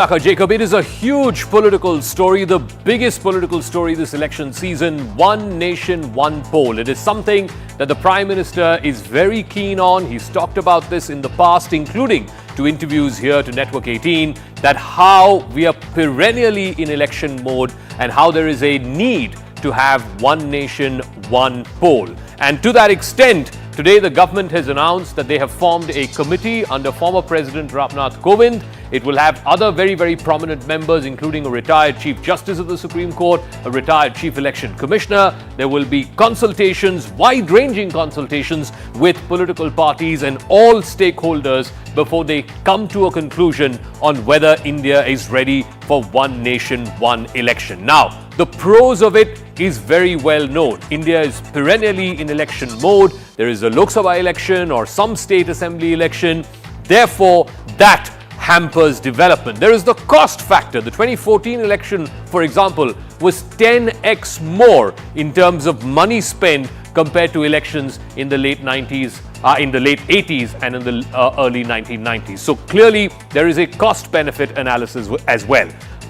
Jacob, it is a huge political story, the biggest political story this election season. One nation, one poll. It is something that the Prime Minister is very keen on. He's talked about this in the past, including to interviews here to Network 18, that how we are perennially in election mode and how there is a need to have one nation, one poll. And to that extent, today the government has announced that they have formed a committee under former President Ram Nath Kovind. It will have other very, very prominent members, including a retired Chief Justice of the Supreme Court, a retired Chief Election Commissioner. There will be consultations, wide-ranging consultations with political parties and all stakeholders before they come to a conclusion on whether India is ready for one nation, one election. Now, the pros of it is very well known. India is perennially in election mode. There is a Lok Sabha election or some state assembly election. Therefore, that hampers development. There is the cost factor. The 2014 election, for example, was 10x more in terms of money spent compared to elections in the late 90s, in the late 80s and in the early 1990s. So clearly, there is a cost-benefit analysis as well.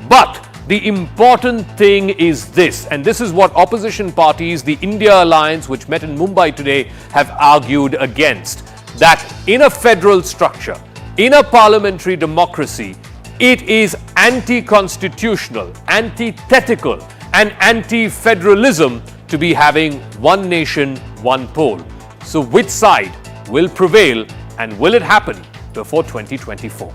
But the important thing is this, and this is what opposition parties, the India Alliance, which met in Mumbai today, have argued against, that in a federal structure, in a parliamentary democracy, it is anti-constitutional, antithetical, and anti-federalism to be having one nation, one poll. So which side will prevail, and will it happen before 2024?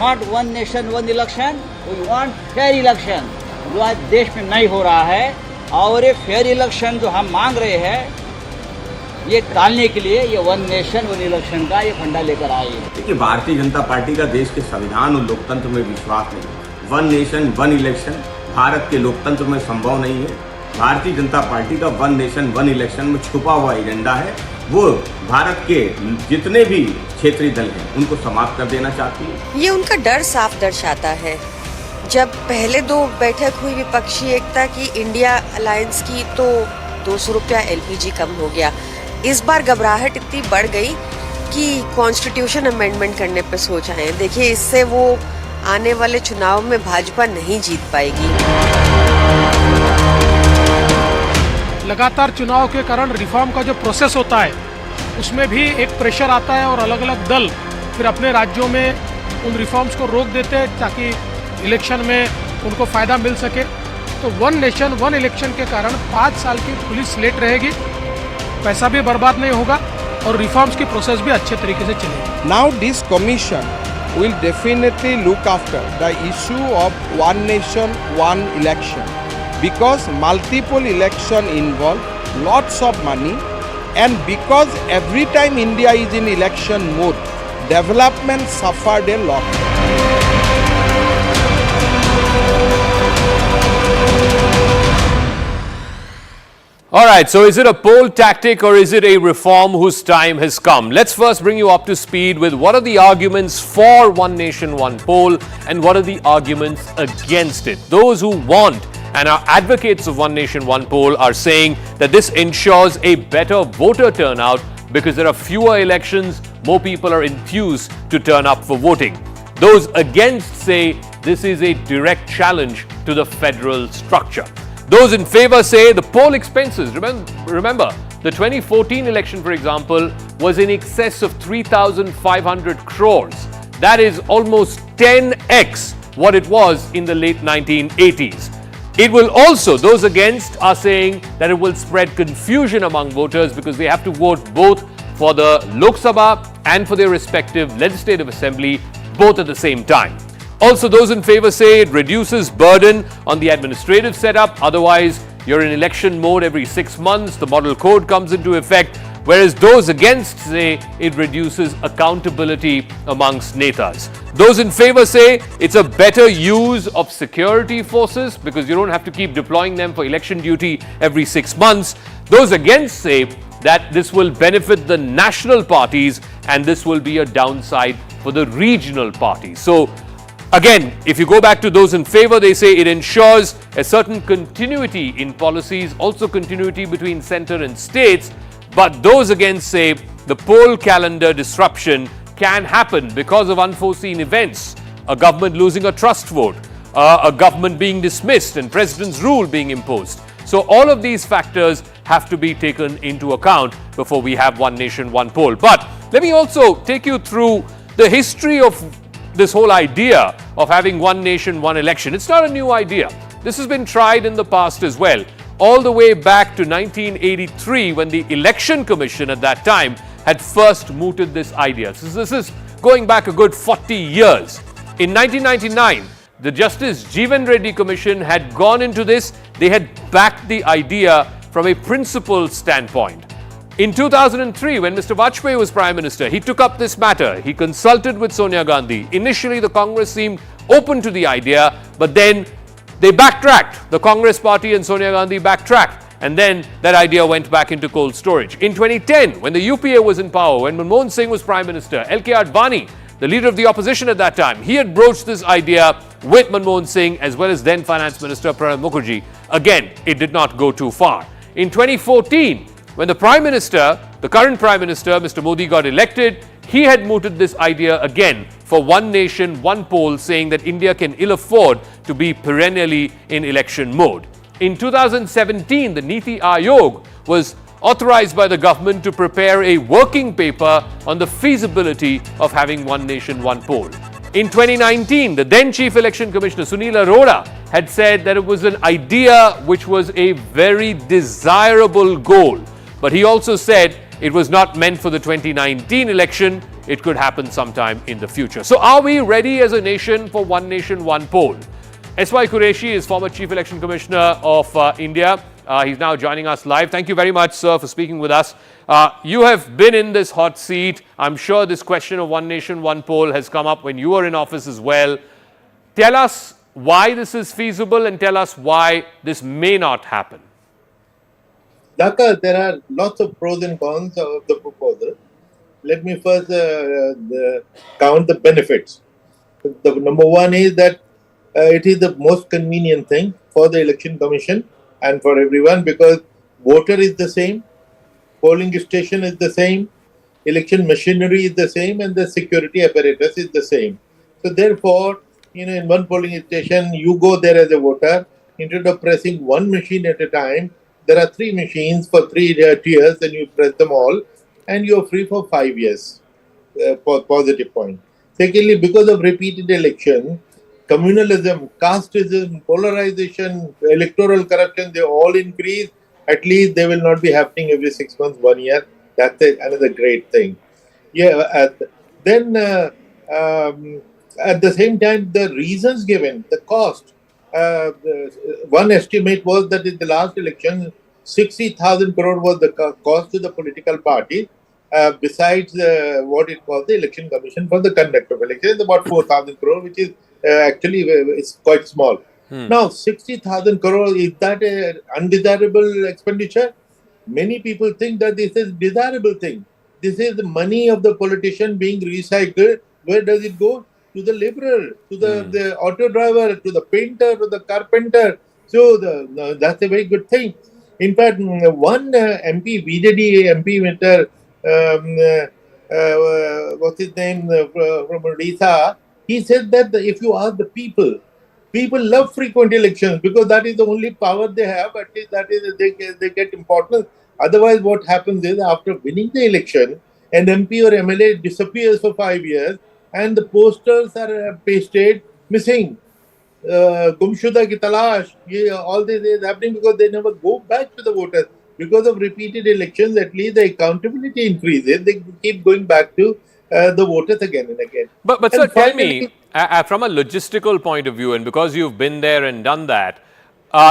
Not one nation, one election. We want fair election. जो आज देश में नहीं हो रहा है, और ये फेयर इलेक्शन जो हम मांग रहे हैं, ये टालने के लिए ये वन नेशन वन इलेक्शन का ये फंडा लेकर आए हैं। देखिए, भारतीय जनता पार्टी का देश के संविधान और लोकतंत्र में विश्वास नहीं। One nation one election Bharat के लोकतंत्र में संभव नहीं है। भारतीय जनता पार्टी का वन नेशन वन इलेक्शन में छुपा हुआ एजेंडा है। वो भारत के जितने भी क्षेत्रीय दल हैं उनको समाप्त कर देना चाहती है। ये उनका डर साफ दर्शाता है। जब पहले दो बैठक हुई विपक्षी एकता की, इंडिया अलायंस की, तो 200 रुपया एलपीजी कम हो गया। इस बार घबराहट इतनी बढ़ गई कि कॉन्स्टिट्यूशन अमेंडमेंट करने पर सोच आए हैं। देखिए, इससे वो आने वाले चुनाव में भाजपा नहीं जीत पाएगी। लगातार चुनाव के कारण रिफॉर्म का जो प्रोसेस होता है उसमें भी एक प्रेशर आता है और अलग अलग दल फिर अपने राज्यों में उन रिफॉर्म्स को रोक देते हैं ताकि इलेक्शन में उनको फ़ायदा मिल सके। तो वन नेशन वन इलेक्शन के कारण 5 साल की खुली स्लेट रहेगी, पैसा भी बर्बाद नहीं होगा और रिफॉर्म्स की प्रोसेस भी अच्छे तरीके से चलेगी। Now this commission will definitely look after the issue of one nation, one election, because multiple election involve lots of money, and because every time India is in election mode, development suffered a lot. All right, so is it a poll tactic or is it a reform whose time has come? Let's first bring you up to speed with what are the arguments for one nation, one poll, and what are the arguments against it. Those who want and are advocates of one nation, one poll are saying that this ensures a better voter turnout because there are fewer elections, more people are enthused to turn up for voting. Those against say this is a direct challenge to the federal structure. Those in favor say the poll expenses, remember, the 2014 election, for example, was in excess of 3,500 crores. That is almost 10x what it was in the late 1980s. It will also, those against are saying that it will spread confusion among voters because they have to vote both for the Lok Sabha and for their respective legislative assembly, both at the same time. Also, those in favor say it reduces burden on the administrative setup. Otherwise, you're in election mode every 6 months. The model code comes into effect. Whereas those against say it reduces accountability amongst netas. Those in favor say it's a better use of security forces because you don't have to keep deploying them for election duty every 6 months. Those against say that this will benefit the national parties and this will be a downside for the regional parties. So again, if you go back to those in favor, they say it ensures a certain continuity in policies, also continuity between centre and states. But those against say the poll calendar disruption can happen because of unforeseen events, a government losing a trust vote, a government being dismissed and president's rule being imposed. So all of these factors have to be taken into account before we have one nation, one poll. But let me also take you through the history of this whole idea of having one nation, one election. It's not a new idea. This has been tried in the past as well, all the way back to 1983 when the Election Commission at that time had first mooted this idea. So this is going back a good 40 years. In 1999, the Justice Jeevan Reddy Commission had gone into this. They had backed the idea from a principled standpoint. In 2003, when Mr. Vajpayee was Prime Minister, he took up this matter. He consulted with Sonia Gandhi. Initially, the Congress seemed open to the idea, but then they backtracked. The Congress party and Sonia Gandhi backtracked. And then that idea went back into cold storage. In 2010, when the UPA was in power, when Manmohan Singh was Prime Minister, L.K. Advani, the leader of the opposition at that time, he had broached this idea with Manmohan Singh as well as then Finance Minister Pranab Mukherjee. Again, it did not go too far. In 2014, when the Prime Minister, the current Prime Minister, Mr. Modi, got elected, he had mooted this idea again for one nation, one poll, saying that India can ill afford to be perennially in election mode. In 2017, the Niti Aayog was authorized by the government to prepare a working paper on the feasibility of having one nation, one poll. In 2019, the then Chief Election Commissioner Sunil Arora had said that it was an idea which was a very desirable goal. But he also said it was not meant for the 2019 election. It could happen sometime in the future. So are we ready as a nation for one nation, one poll? S.Y. Qureshi is former Chief Election Commissioner of India. He's now joining us live. Thank you very much, sir, for speaking with us. You have been in this hot seat. I'm sure this question of one nation, one poll has come up when you were in office as well. Tell us why this is feasible and tell us why this may not happen. Dhaka, there are lots of pros and cons of the proposal. Let me first count the benefits. The number one is that it is the most convenient thing for the Election Commission and for everyone because voter is the same, polling station is the same, election machinery is the same, and the security apparatus is the same. So therefore, in one polling station, you go there as a voter, instead of pressing one machine at a time, there are 3 machines for 3 tiers, and you press them all, and you are free for 5 years. Positive point. Secondly, because of repeated election, communalism, casteism, polarization, electoral corruption, they all increase. At least they will not be happening every 6 months, 1 year. That's another great thing. Yeah. Then at the same time, the reasons given, the cost. One estimate was that in the last election, 60,000 crore was the cost to the political party. Besides what it was the election commission for the conduct of elections, about 4,000 crore, which is actually it's quite small. Now, 60,000 crore, is that an undesirable expenditure? Many people think that this is a desirable thing. This is the money of the politician being recycled. Where does it go? To the laborer, to the auto driver, to the painter, to the carpenter. So that's a very good thing. In fact, one MP, BJP MP, what's his name, from Odisha, he said that if you ask the people love frequent elections because that is the only power they have. At least that is they get importance. Otherwise, what happens is after winning the election, an MP or MLA disappears for 5 years, and the posters are pasted missing. Gumshuda ki talash. All this is happening because they never go back to the voters. Because of repeated elections, at least the accountability increases. They keep going back to the voters again and again. But sir, tell me, from a logistical point of view, and because you've been there and done that,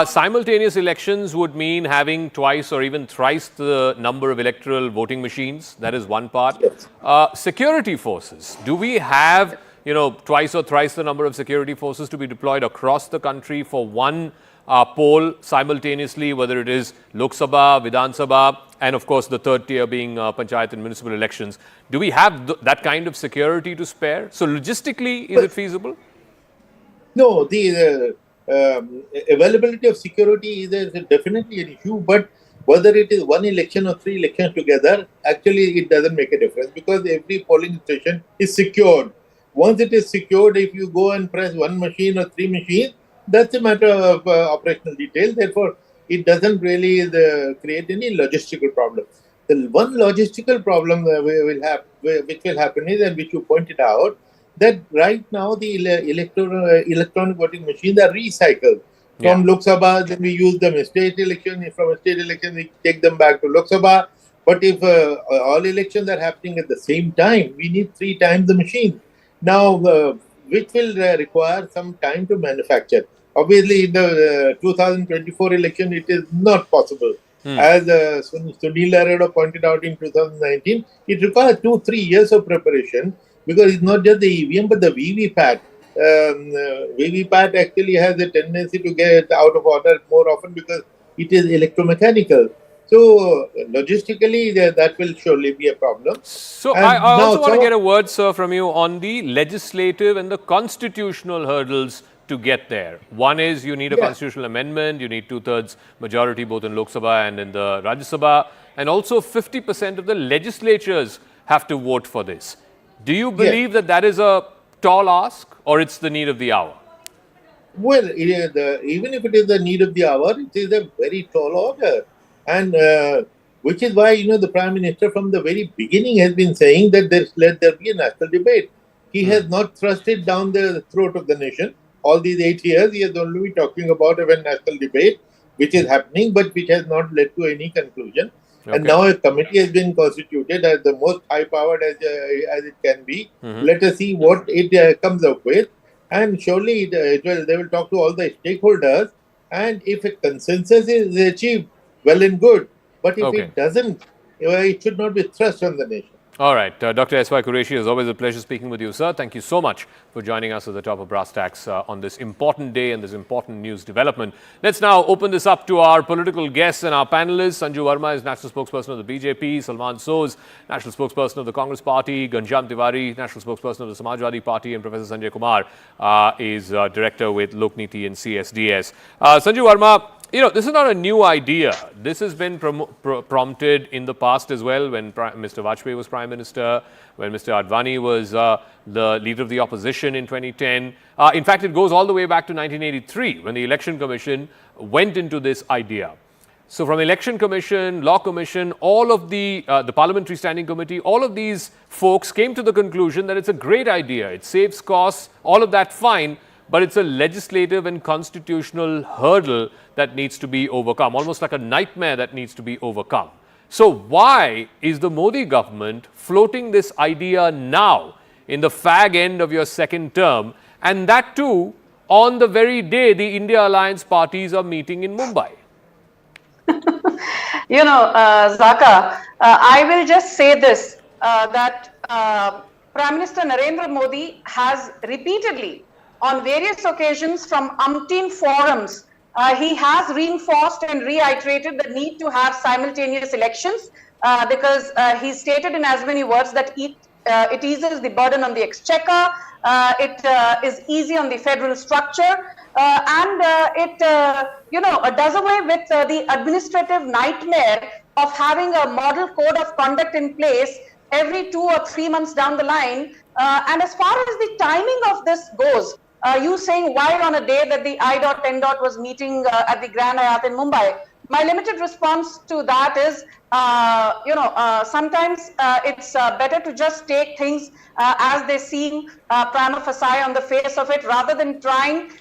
simultaneous elections would mean having twice or even thrice the number of electoral voting machines. That is one part. Yes. Security forces. Do we have, twice or thrice the number of security forces to be deployed across the country for one poll simultaneously, whether it is Lok Sabha, Vidhan Sabha? and of course the third tier being panchayat and municipal elections. Do we have that kind of security to spare? So logistically, is it feasible? No, the availability of security is definitely an issue, but whether it is one election or three elections together, actually it doesn't make a difference because every polling station is secured. Once it is secured, if you go and press one machine or three machines, that's a matter of operational detail. Therefore, it doesn't really create any logistical problem. The one logistical problem which will happen is, and which you pointed out, that right now the electronic voting machines are recycled. From Lok Sabha, then we use them in state election. From a state election, we take them back to Lok Sabha. But if all elections are happening at the same time, we need 3 times the machine. Now, which will require some time to manufacture. Obviously, in the 2024 election, it is not possible. As Sunil Arora pointed out in 2019, it requires 2-3 years of preparation because it's not just the EVM, but the VVPAT. VVPAT actually has a tendency to get out of order more often because it is electromechanical. So logistically, that will surely be a problem. So I also want to get a word, sir, from you on the legislative and the constitutional hurdles to get there. One is you need a constitutional amendment, you need 2/3 majority both in Lok Sabha and in the Rajya Sabha, and also 50% of the legislatures have to vote for this. Do you believe that that is a tall ask or it's the need of the hour? Well, even if it is the need of the hour, it is a very tall order. And which is why, the Prime Minister from the very beginning has been saying that let there be a national debate. He has not thrust it down the throat of the nation. All these 8 years, he has only been talking about a national debate, which is happening, but which has not led to any conclusion. Okay. And now a committee has been constituted as the most high-powered as it can be. Let us see what it comes up with. And surely they will talk to all the stakeholders. And if a consensus is achieved, well and good. But if it doesn't, it should not be thrust on the nation. All right. Dr. S.Y. Qureshi, it's always a pleasure speaking with you, sir. Thank you so much for joining us at the top of Brass Tacks on this important day and this important news development. Let's now open this up to our political guests and our panelists. Sanju Verma is National Spokesperson of the BJP. Salman Soz, National Spokesperson of the Congress Party. Ghanshyam Tiwari, National Spokesperson of the Samajwadi Party. And Professor Sanjay Kumar is Director with Lokniti and CSDS. Sanju Verma, this is not a new idea. This has been prompted in the past as well when Mr. Vajpayee was Prime Minister, when Mr. Advani was the leader of the opposition in 2010. In fact, it goes all the way back to 1983 when the Election Commission went into this idea. So from Election Commission, Law Commission, all of the Parliamentary Standing Committee, all of these folks came to the conclusion that it's a great idea. It saves costs, all of that fine. But it's a legislative and constitutional hurdle that needs to be overcome, almost like a nightmare that needs to be overcome. So why is the Modi government floating this idea now in the fag end of your second term, and that too on the very day the India Alliance parties are meeting in Mumbai? Zaka, I will just say this, that Prime Minister Narendra Modi has repeatedly on various occasions from umpteen forums, he has reinforced and reiterated the need to have simultaneous elections because he stated in as many words that it eases the burden on the exchequer, it is easy on the federal structure, and it does away with the administrative nightmare of having a model code of conduct in place every 2 or 3 months down the line. And as far as the timing of this goes, you saying why on a day that the I.N. was meeting at the Grand Hyatt in Mumbai, my limited response to that is, sometimes it's better to just take things as they seem prima facie on the face of it, rather than trying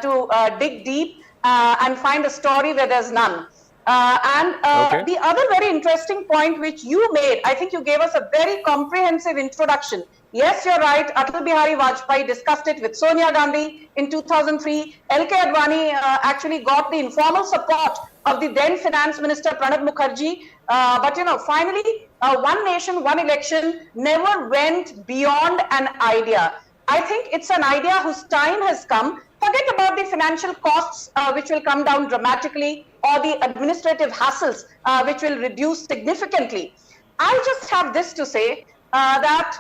to dig deep and find a story where there's none. The other very interesting point which you made, I think you gave us a very comprehensive introduction. Yes, you're right. Atal Bihari Vajpayee discussed it with Sonia Gandhi in 2003. L.K. Advani actually got the informal support of the then Finance Minister Pranab Mukherjee. But finally, one nation, one election never went beyond an idea. I think it's an idea whose time has come. For forget about the financial costs, which will come down dramatically, or the administrative hassles, which will reduce significantly. I just have this to say that,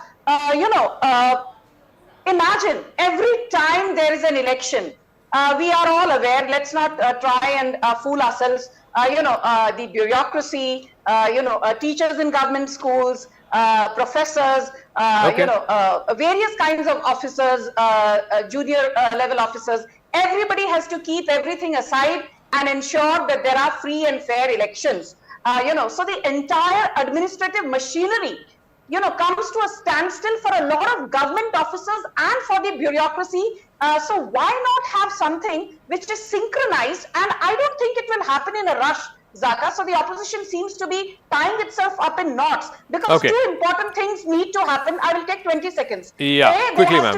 imagine every time there is an election, we are all aware, let's not try and fool ourselves, the bureaucracy, teachers in government schools, professors, various kinds of officers, junior level officers, everybody has to keep everything aside and ensure that there are free and fair elections. So the entire administrative machinery, comes to a standstill for a lot of government officers and for the bureaucracy. So why not have something which is synchronized? And I don't think it will happen in a rush, Zaka. So the opposition seems to be tying itself up in knots because two important things need to happen. I will take 20 seconds. Yeah, quickly, ma'am.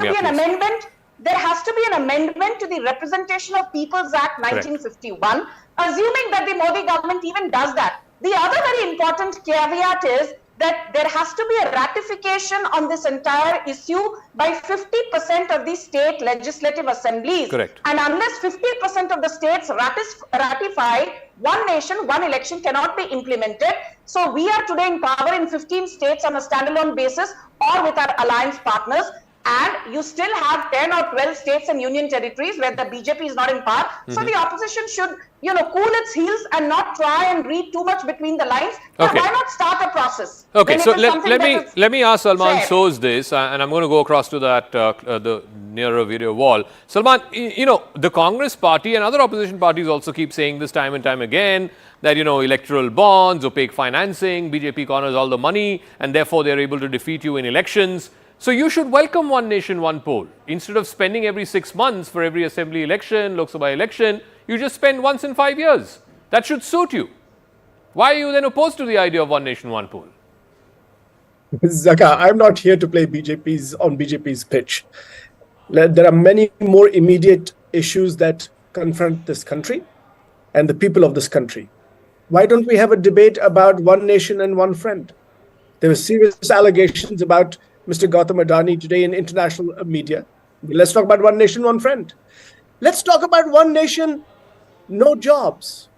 There has to be an amendment to the Representation of Peoples Act 1951, assuming that the Modi government even does that. The other very important caveat is that there has to be a ratification on this entire issue by 50% of the state legislative assemblies. Correct. And unless 50% of the states ratify, one nation, one election cannot be implemented. So we are today in power in 15 states on a standalone basis or with our alliance partners. And you still have 10 or 12 states and union territories where the BJP is not in power. So the opposition should, cool its heels and not try and read too much between the lines. Why not start a process? Okay, so let me ask Salman Soz this, and I'm going to go across to that the nearer video wall. Salman, the Congress party and other opposition parties also keep saying this time and time again that electoral bonds, opaque financing, BJP corners all the money, and therefore they're able to defeat you in elections. So you should welcome one nation, one poll. Instead of spending every 6 months for every assembly election, Lok Sabha election, you just spend once in 5 years. That should suit you. Why are you then opposed to the idea of one nation, one poll? Zaka, I'm not here to play BJP's pitch. There are many more immediate issues that confront this country and the people of this country. Why don't we have a debate about one nation and one friend? There were serious allegations about Mr. Gautam Adani today in international media. Let's talk about one nation, one friend. Let's talk about one nation, no jobs.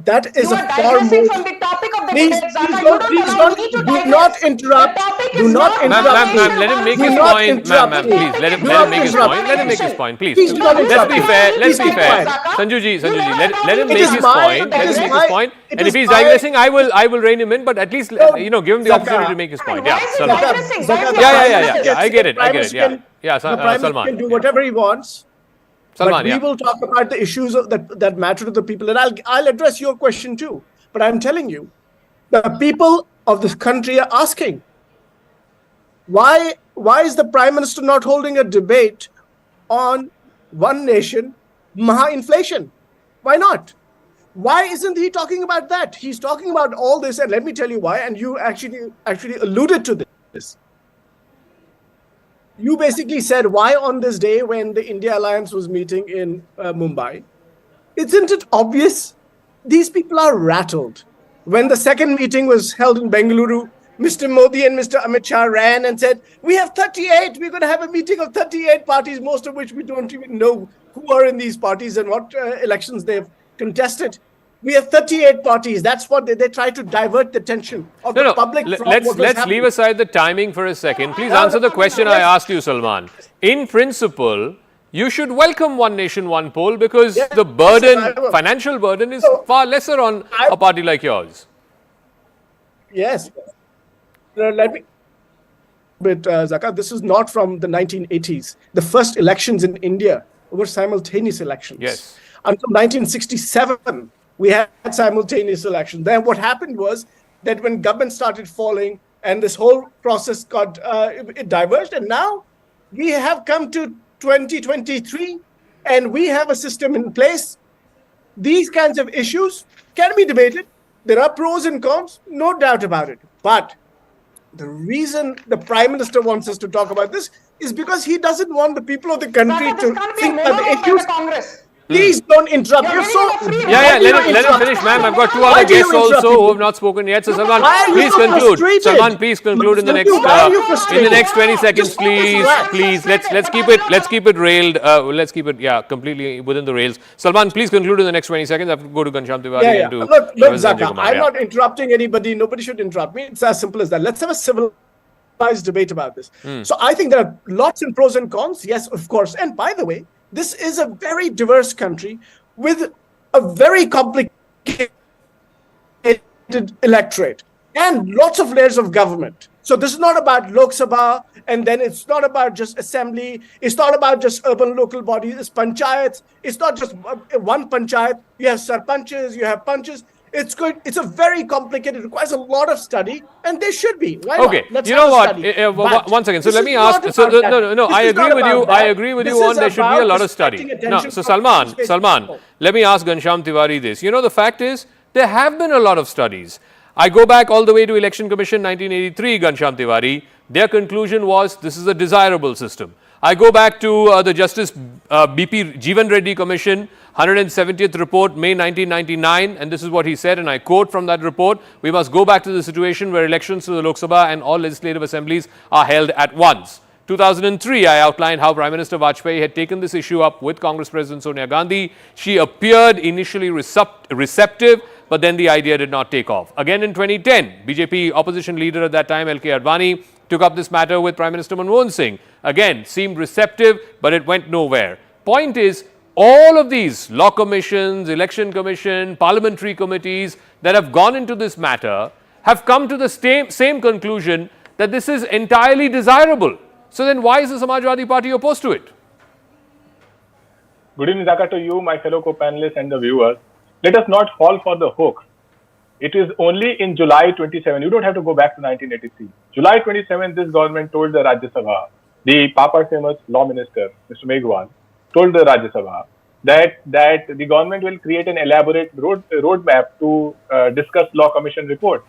That is a far more... from the topic of the please do not interrupt. Do not interrupt. Ma'am, let him make his point. Ma'am, please, let him make his point. Let him make his point, please. Let's be fair. Let's be fair. Sanjuji, let him make his point. Let him make his point. And if he's digressing, I will rein him in. But at least, give him the opportunity to make his point. Yeah, Salman. Yeah. I get it. Yeah, Salman can do whatever he wants. But we will talk about the issues that matter to the people. And I'll address your question too. But I'm telling you, the people of this country are asking, why is the Prime Minister not holding a debate on one nation, maha-inflation? Why not? Why isn't he talking about that? He's talking about all this, and let me tell you why. And you actually alluded to this. You basically said, why on this day when the India Alliance was meeting in Mumbai? Isn't it obvious? These people are rattled. When the second meeting was held in Bengaluru, Mr. Modi and Mr. Amit Shah ran and said, we have 38. We're going to have a meeting of 38 parties, most of which we don't even know who are in these parties and what elections they've contested. We have 38 parties. That's what they try to divert the attention of the public. Let's leave aside the timing for a second. Please answer the question I asked you, Salman. In principle, you should welcome one nation, one poll because the burden, financial burden is far lesser on a party like yours. Yes. Let me... But Zaka, this is not from the 1980s. The first elections in India were simultaneous elections. Yes. Until 1967. We had simultaneous elections. Then what happened was that when government started falling and this whole process got it diverged, and now we have come to 2023 and we have a system in place. These kinds of issues can be debated. There are pros and cons, no doubt about it. But the reason the Prime Minister wants us to talk about this is because he doesn't want the people of the country to think about the issues. Please don't interrupt. You're so... Let him finish, ma'am. I've got two other guests also who have not spoken yet. So Salman, please conclude. Salman, please conclude in the next 20 seconds, please. Please, let's keep it railed. Let's keep it completely within the rails. Salman, please conclude in the next 20 seconds. I have to go to Ghanshyam Tiwari and to Look, Zaka, I'm not interrupting anybody. Nobody should interrupt me. It's as simple as that. Let's have a civilized debate about this. So I think there are lots of pros and cons. Yes, of course. And by the way, this is a very diverse country with a very complicated electorate and lots of layers of government. So this is not about Lok Sabha, and then it's not about just assembly. It's not about just urban local bodies. It's panchayats. It's not just one panchayat. You have sarpanches, you have panches. It's good. It's a very complicated. It requires a lot of study, and there should be. Why okay. Not? You know what? One second. So let me ask. So no. I agree with you. I agree with you on there should be a lot of study. No. So Salman. Let me ask Ghanshyam Tiwari this. You know, the fact is there have been a lot of studies. I go back all the way to Election Commission 1983. Ghanshyam Tiwari. Their conclusion was this is a desirable system. I go back to the Justice BP Jeevan Reddy Commission, 170th report, May 1999, and this is what he said, and I quote from that report: we must go back to the situation where elections to the Lok Sabha and all legislative assemblies are held at once. 2003, I outlined how Prime Minister Vajpayee had taken this issue up with Congress President Sonia Gandhi. She appeared initially receptive, but then the idea did not take off. Again in 2010, BJP opposition leader at that time, L.K. Advani, took up this matter with Prime Minister Manmohan Singh. Again, seemed receptive, but it went nowhere. Point is, all of these law commissions, election commission, parliamentary committees that have gone into this matter have come to the same conclusion that this is entirely desirable. So then why is the Samajwadi Party opposed to it? Good evening, Zaka, to you, my fellow co-panelists and the viewers. Let us not fall for the hook. It is only in July 27, you don't have to go back to 1983. July 27, this government told the Rajya Sabha, the Papa famous law minister, Mr. Meghwal, told the Rajya Sabha that the government will create an elaborate roadmap to discuss law commission report.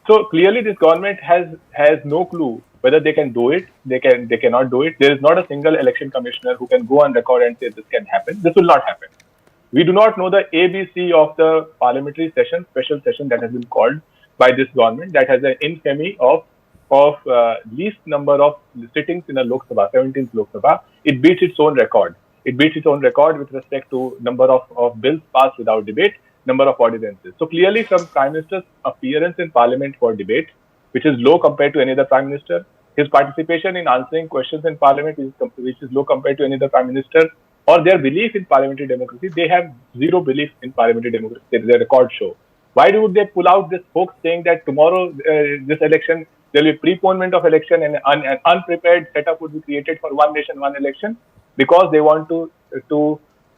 So clearly this government has no clue whether they can do it, they cannot do it. There is not a single election commissioner who can go on record and say this can happen. This will not happen. We do not know the ABC of the parliamentary session, special session that has been called by this government that has an infamy of least number of sittings in a Lok Sabha, 17th Lok Sabha. It beats its own record. It beats its own record with respect to number of bills passed without debate, number of ordinances. So clearly from Prime Minister's appearance in Parliament for debate, which is low compared to any other Prime Minister, his participation in answering questions in Parliament, which is low compared to any other Prime Minister, or their belief in parliamentary democracy, they have zero belief in parliamentary democracy. Their record show. Why would they pull out this hoax saying that tomorrow, this election, there will be preponement of election and an unprepared setup would be created for one nation, one election? Because they want to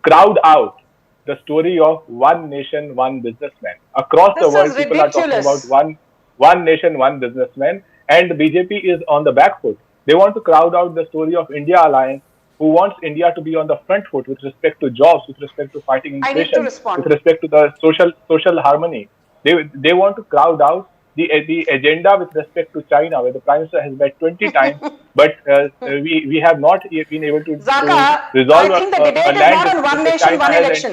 crowd out the story of one nation, one businessman. Across the world, people are talking about one nation, one businessman, and the BJP is on the back foot. They want to crowd out the story of India Alliance, who wants India to be on the front foot with respect to jobs, with respect to fighting inflation, with respect to the social harmony. They want to crowd out the agenda with respect to China, where the Prime Minister has met 20 times, but we have not been able to resolve I think the debate is not on one nation, one election.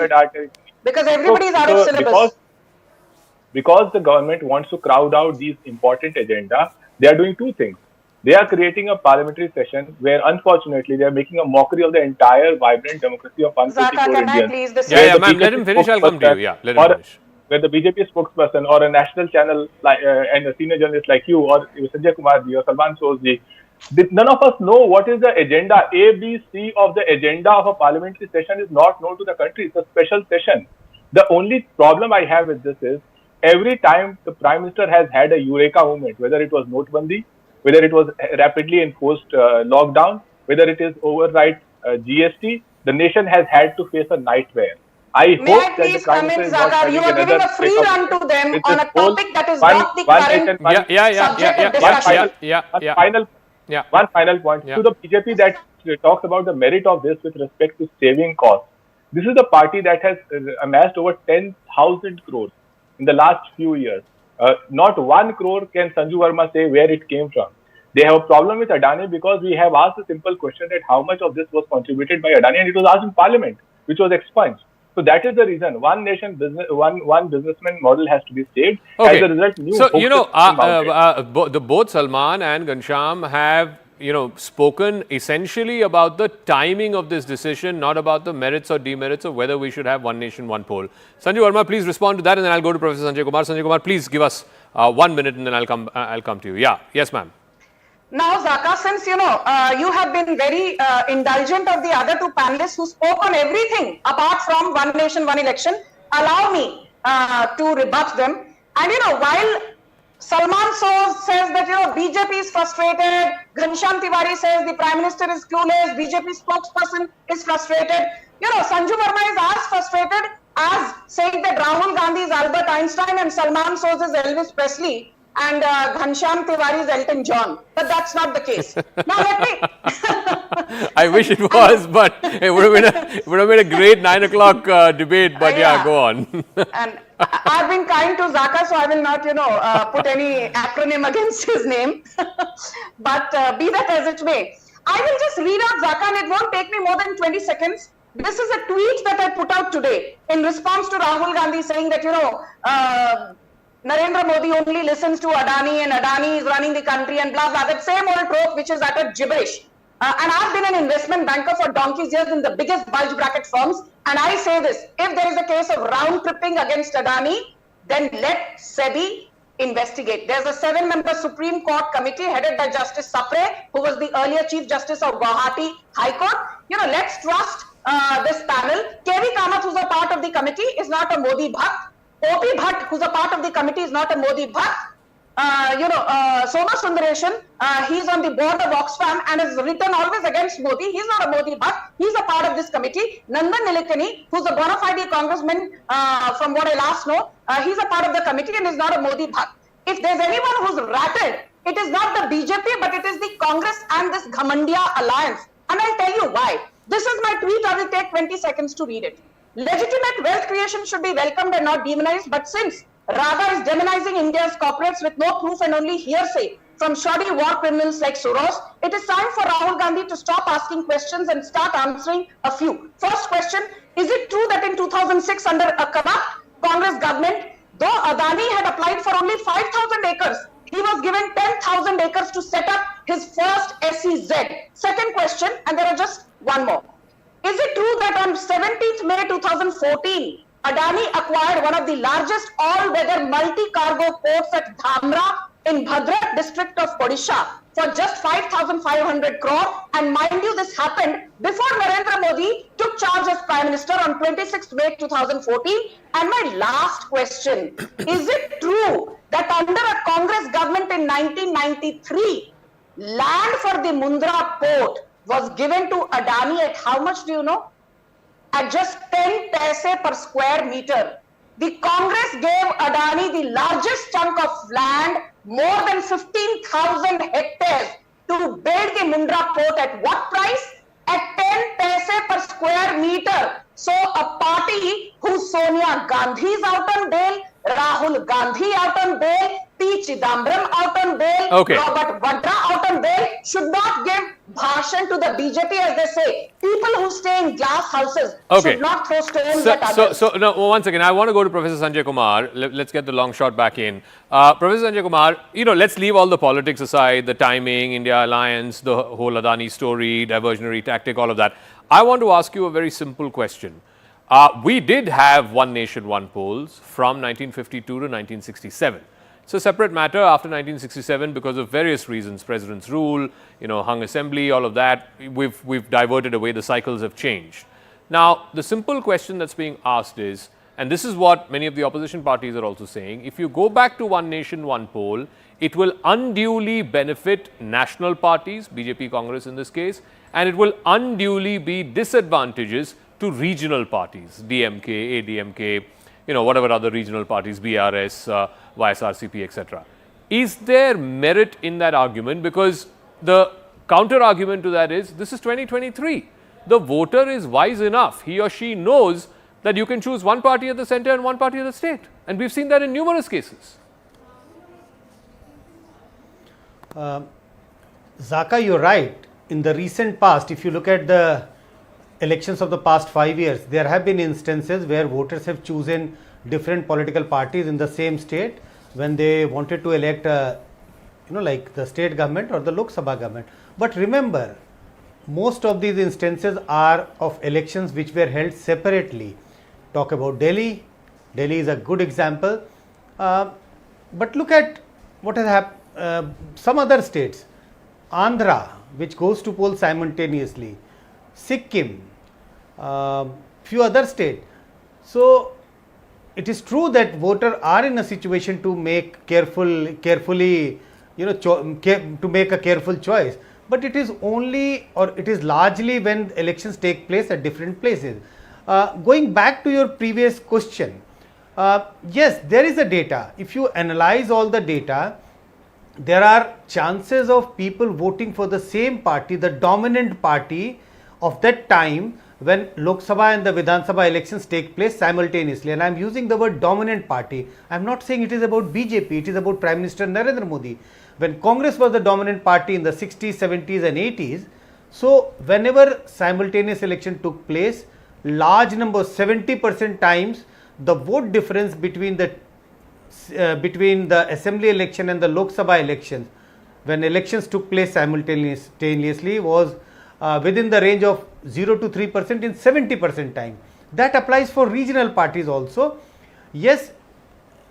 Because everybody is out of syllabus. Because the government wants to crowd out these important agenda, they are doing two things. They are creating a parliamentary session where, unfortunately, they are making a mockery of the entire vibrant democracy of 144 Indians. Ma'am, let him finish. I'll come to you. Let him finish. Where the BJP spokesperson or a national channel and a senior journalist like you or Sanjay Kumar ji or Salman Soji, none of us know what is the agenda. A, B, C of the agenda of a parliamentary session is not known to the country. It's a special session. The only problem I have with this is, every time the Prime Minister has had a eureka moment, whether it was Notbandi, whether it was rapidly enforced lockdown, whether it is override GST, the nation has had to face a nightmare. I hope that the Prime Minister is not having another... You are giving a free run to them on a topic that is not the current subject of discussion. One final point to the BJP that talks about the merit of this with respect to saving costs. This is the party that has amassed over 10,000 crores in the last few years. Not 1 crore can Sanju Verma say where it came from. They have a problem with Adani because we have asked a simple question that how much of this was contributed by Adani, and it was asked in Parliament. which was expunged. So that is the reason one nation business, one businessman model has to be saved. Okay. As a result, new So, hope both Salman and Ghanshyam have, spoken essentially about the timing of this decision, not about the merits or demerits of whether we should have one nation, one poll. Sanjay Verma, please respond to that, and then I'll go to Professor Sanjay Kumar. Sanjay Kumar, please give us 1 minute, and then I'll come to you. Yeah. Yes, ma'am. Now, Zaka, since you have been very indulgent of the other two panelists who spoke on everything apart from one nation, one election, allow me to rebut them. And while Salman says that BJP is frustrated, Ghanshyam Tiwari says the Prime Minister is clueless, BJP spokesperson is frustrated. Sanju Verma is as frustrated as saying that Rahul Gandhi is Albert Einstein and Salman Soz is Elvis Presley and Ghanshyam Tiwari is Elton John. But that's not the case. Now let me... I wish it was, but it would have been a great 9 o'clock debate, but yeah, go on. And I've been kind to Zaka, so I will not, put any acronym against his name. But be that as it may, I will just read out Zaka, and it won't take me more than 20 seconds. This is a tweet that I put out today in response to Rahul Gandhi saying that, Narendra Modi only listens to Adani and Adani is running the country and blah, blah. That same old trope which is utter gibberish. And I've been an investment banker for donkey's years in the biggest bulge bracket firms. And I say this, if there is a case of round tripping against Adani, then let SEBI investigate. There's a 7-member Supreme Court committee headed by Justice Sapre, who was the earlier Chief Justice of Guwahati High Court. Let's trust this panel. KV Kamath, who's a part of the committee, is not a Modi Bhakt. O.P. Bhatt, who's a part of the committee, is not a Modi Bhakt. Soma Sundaresan, he's on the board of Oxfam and is written always against Modi. He's not a Modi Bhakt. He's a part of this committee. Nandan Nilekani, who's a bona fide congressman, from what I last know, he's a part of the committee and is not a Modi Bhakt. If there's anyone who's rattled, it is not the BJP, but it is the Congress and this Ghamandia alliance. And I'll tell you why. This is my tweet. I will take 20 seconds to read it. Legitimate wealth creation should be welcomed and not demonized, but since Raga is demonizing India's corporates with no proof and only hearsay from shoddy war criminals like Soros, it is time for Rahul Gandhi to stop asking questions and start answering a few. First question, is it true that in 2006 under a corrupt Congress government, though Adani had applied for only 5,000 acres, he was given 10,000 acres to set up his first SEZ? Second question, and there are just one more. Is it true that on 17th May 2014, Adani acquired one of the largest all-weather multi-cargo ports at Dhamra in Bhadra district of Odisha for just 5,500 crore? And mind you, this happened before Narendra Modi took charge as Prime Minister on 26th May 2014. And my last question, is it true that under a Congress government in 1993, land for the Mundra port was given to Adani at how much do you know? At just 10 paise per square meter. The Congress gave Adani the largest chunk of land, more than 15,000 hectares, to build the Mundra port at what price? At 10 paise per square meter. So a party whose Sonia Gandhi is out on bail, Rahul Gandhi out on bail, P. Chidambaram out on bail, Robert Vadra out on bail, should not give bhashan to the BJP, as they say. People who stay in glass houses should not throw stones at others. So, no, once again, I want to go to Professor Sanjay Kumar. Let's get the long shot back in. Professor Sanjay Kumar, let's leave all the politics aside, the timing, India alliance, the whole Adani story, diversionary tactic, all of that. I want to ask you a very simple question. We did have one nation, one polls from 1952 to 1967. It's a separate matter after 1967 because of various reasons, President's rule, hung assembly, all of that. We've diverted away, the cycles have changed. Now, the simple question that's being asked is, and this is what many of the opposition parties are also saying, if you go back to one nation, one poll, it will unduly benefit national parties, BJP, Congress in this case, and it will unduly be disadvantageous to regional parties, DMK, ADMK, whatever other regional parties, BRS, YSRCP, etc. Is there merit in that argument? Because the counter argument to that is, this is 2023. The voter is wise enough. He or she knows that you can choose one party at the center and one party at the state. And we've seen that in numerous cases. Zaka, you're right. In the recent past, if you look at the elections of the past 5 years, there have been instances where voters have chosen different political parties in the same state when they wanted to elect, like the state government or the Lok Sabha government. But remember, most of these instances are of elections which were held separately. Talk about Delhi. Delhi is a good example. But look at what has happened. Some other states, Andhra, which goes to poll simultaneously, Sikkim, few other states. So it is true that voters are in a situation to make carefully, to make a careful choice. But it is only, or it is largely when elections take place at different places. Going back to your previous question, yes, there is a data. If you analyze all the data, there are chances of people voting for the same party, the dominant party of that time when Lok Sabha and the Vidhan Sabha elections take place simultaneously. And I am using the word dominant party. I am not saying it is about BJP, it is about Prime Minister Narendra Modi. When Congress was the dominant party in the 60s, 70s and 80s, so whenever simultaneous election took place, large numbers, 70% times, the vote difference between the assembly election and the Lok Sabha elections, when elections took place simultaneously, was within the range of 0 to 3% in 70% time. That applies for regional parties also. Yes,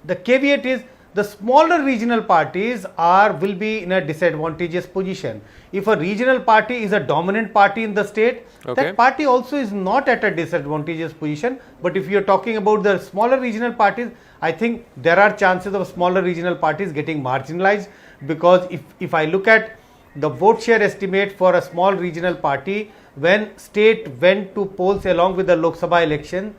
the caveat is the smaller regional parties will be in a disadvantageous position. If a regional party is a dominant party in the state, that party also is not at a disadvantageous position. But if you are talking about the smaller regional parties, I think there are chances of smaller regional parties getting marginalized, because if I look at the vote share estimate for a small regional party, when state went to polls along with the Lok Sabha election,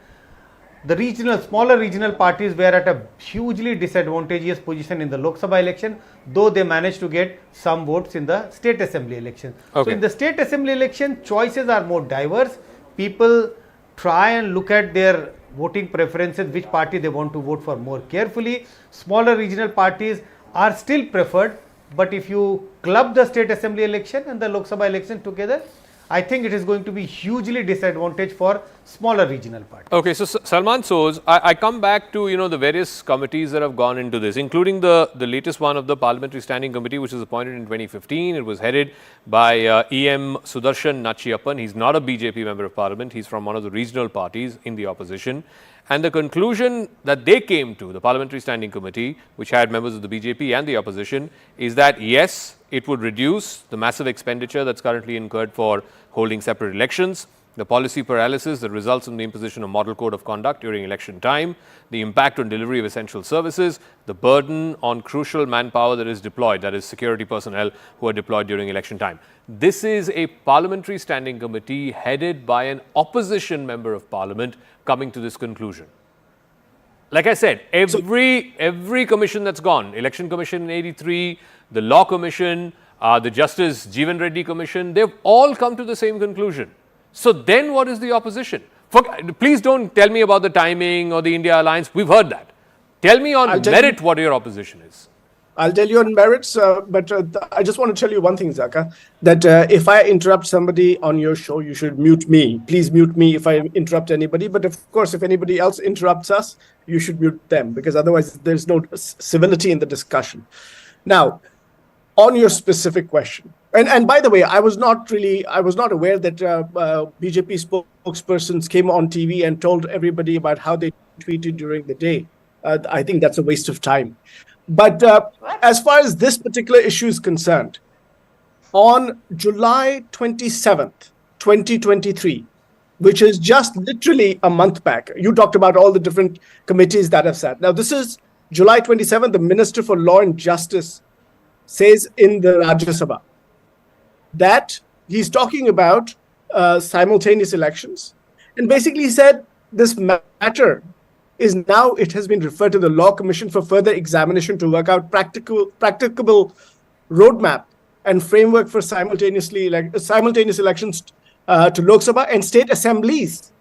the smaller regional parties were at a hugely disadvantageous position in the Lok Sabha election, though they managed to get some votes in the state assembly election. So in the state assembly election, choices are more diverse. People try and look at their voting preferences, which party they want to vote for more carefully. Smaller regional parties are still preferred, but if you club the state assembly election and the Lok Sabha election together, I think it is going to be hugely disadvantaged for smaller regional parties. Okay, so Salman Soz, I come back to the various committees that have gone into this, including the latest one of the Parliamentary Standing Committee, which was appointed in 2015. It was headed by EM Sudarshan Nachiyappan. He's not a BJP member of Parliament. He's from one of the regional parties in the opposition. And the conclusion that they came to, the Parliamentary Standing Committee, which had members of the BJP and the opposition, is that yes, it would reduce the massive expenditure that's currently incurred for holding separate elections, the policy paralysis that results from the imposition of model code of conduct during election time, the impact on delivery of essential services, the burden on crucial manpower that is deployed, that is security personnel who are deployed during election time. This is a Parliamentary Standing Committee headed by an opposition member of Parliament coming to this conclusion. Like I said, every commission that's gone, Election Commission in 83, the Law Commission, the Justice Jeevan Reddy Commission, they've all come to the same conclusion. So then what is the opposition? Please don't tell me about the timing or the India Alliance. We've heard that. Tell me on merit what your opposition is. I'll tell you on merits, but I just want to tell you one thing, Zaka, that if I interrupt somebody on your show, you should mute me. Please mute me if I interrupt anybody. But of course, if anybody else interrupts us, you should mute them, because otherwise there's no civility in the discussion. Now, on your specific question, and by the way, I was not aware that BJP spokespersons came on TV and told everybody about how they tweeted during the day. I think that's a waste of time. But as far as this particular issue is concerned, on July 27th, 2023, which is just literally a month back, you talked about all the different committees that have sat. Now, this is July 27th, the Minister for Law and Justice says in the Rajya Sabha that he's talking about simultaneous elections. And basically he said this matter is now, it has been referred to the Law Commission for further examination to work out practicable roadmap and framework for simultaneous elections to Lok Sabha and state assemblies.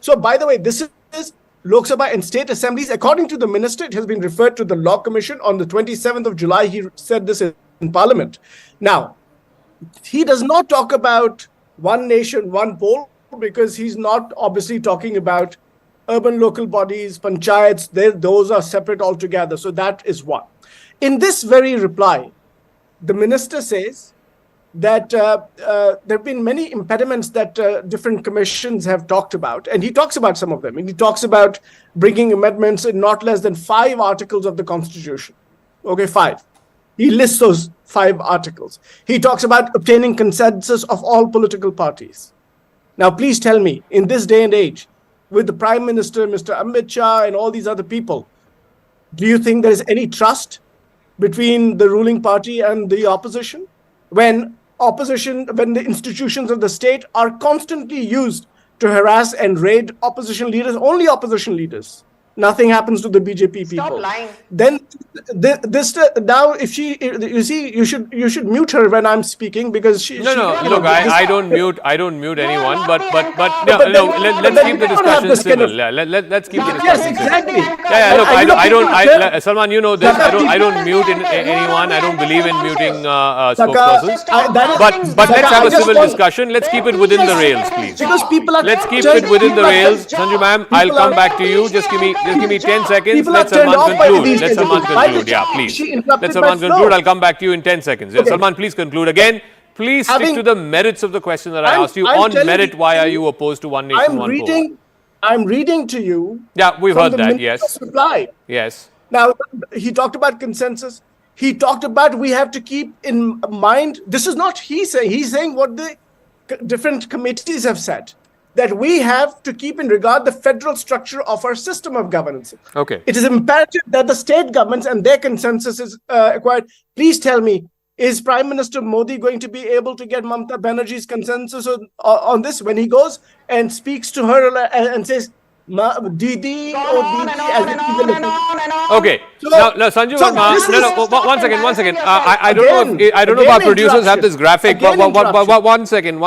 So, by the way, this is Lok Sabha and state assemblies. According to the minister, it has been referred to the Law Commission on the 27th of July. He said this in Parliament. Now, he does not talk about one nation, one poll. because he's not obviously talking about urban local bodies, panchayats. Those are separate altogether. So that is one. In this very reply, the minister says that there have been many impediments that different commissions have talked about, and he talks about some of them. And he talks about bringing amendments in not less than 5 articles of the Constitution. Okay, 5. He lists those 5 articles. He talks about obtaining consensus of all political parties. Now, please tell me, in this day and age, with the Prime Minister, Mr. Amit Shah, and all these other people, do you think there is any trust between the ruling party and the opposition? When the institutions of the state are constantly used to harass and raid opposition leaders, only opposition leaders. Nothing happens to the BJP people. Stop lying. Then now, if you should mute her when I'm speaking, because Look, I don't mute anyone, but let's keep the discussion civil. Let's keep the discussion Yes, exactly. Look, I don't, Salman, you know this. I don't mute anyone. I don't believe in muting spokespersons. But let's have a civil discussion. Let's keep it within the rails, please. Because people are. Let's keep it within the rails. Sanju ma'am, I'll come back to you. Just give me 10 seconds. Let Salman conclude. Let Salman conclude. Yeah, please. Let Salman conclude. I'll come back to you in 10 seconds. Yeah, Salman, please conclude. Again, please stick to the merits of the question that I asked you. On merit, why are you opposed to one nation, one poll? I'm reading to you. Yeah, we've heard that. Yes. Reply. Yes. Now, he talked about consensus. He talked about we have to keep in mind. This is not he saying. He's saying what the different committees have said. That we have to keep in regard the federal structure of our system of governance. Okay. It is imperative that the state governments and their consensus is acquired. Please tell me, is Prime Minister Modi going to be able to get Mamata Banerjee's consensus on this when he goes and speaks to her and says, Didi or Didi as it is. Okay. Now, Sanju Verma, one second. I don't know if our producers have this graphic. One second.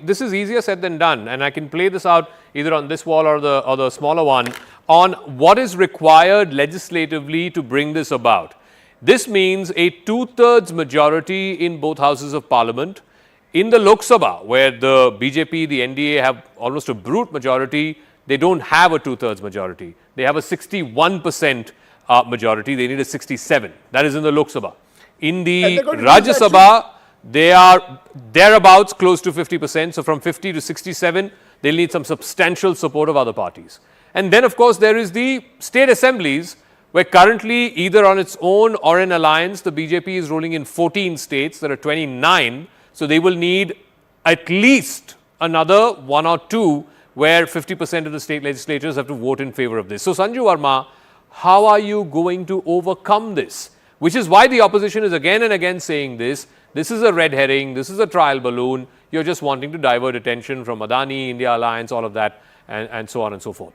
This is easier said than done, and I can play this out either on this wall or the smaller one on what is required legislatively to bring this about. This means a 2/3 majority in both houses of parliament. In the Lok Sabha, where the BJP, the NDA have almost a brute majority, they don't have a 2/3 majority. They have a 61% majority. They need a 67. That is in the Lok Sabha. In the Rajya Sabha, they are thereabouts close to 50%. So from 50 to 67, they'll need some substantial support of other parties. And then, of course, there is the state assemblies, where currently either on its own or in alliance, the BJP is ruling in 14 states. There are 29. So they will need at least another 1 or 2 where 50% of the state legislatures have to vote in favor of this. So, Sanju Verma, how are you going to overcome this? Which is why the opposition is again and again saying this. This is a red herring. This is a trial balloon. You're just wanting to divert attention from Adani, India Alliance, all of that, and so on and so forth.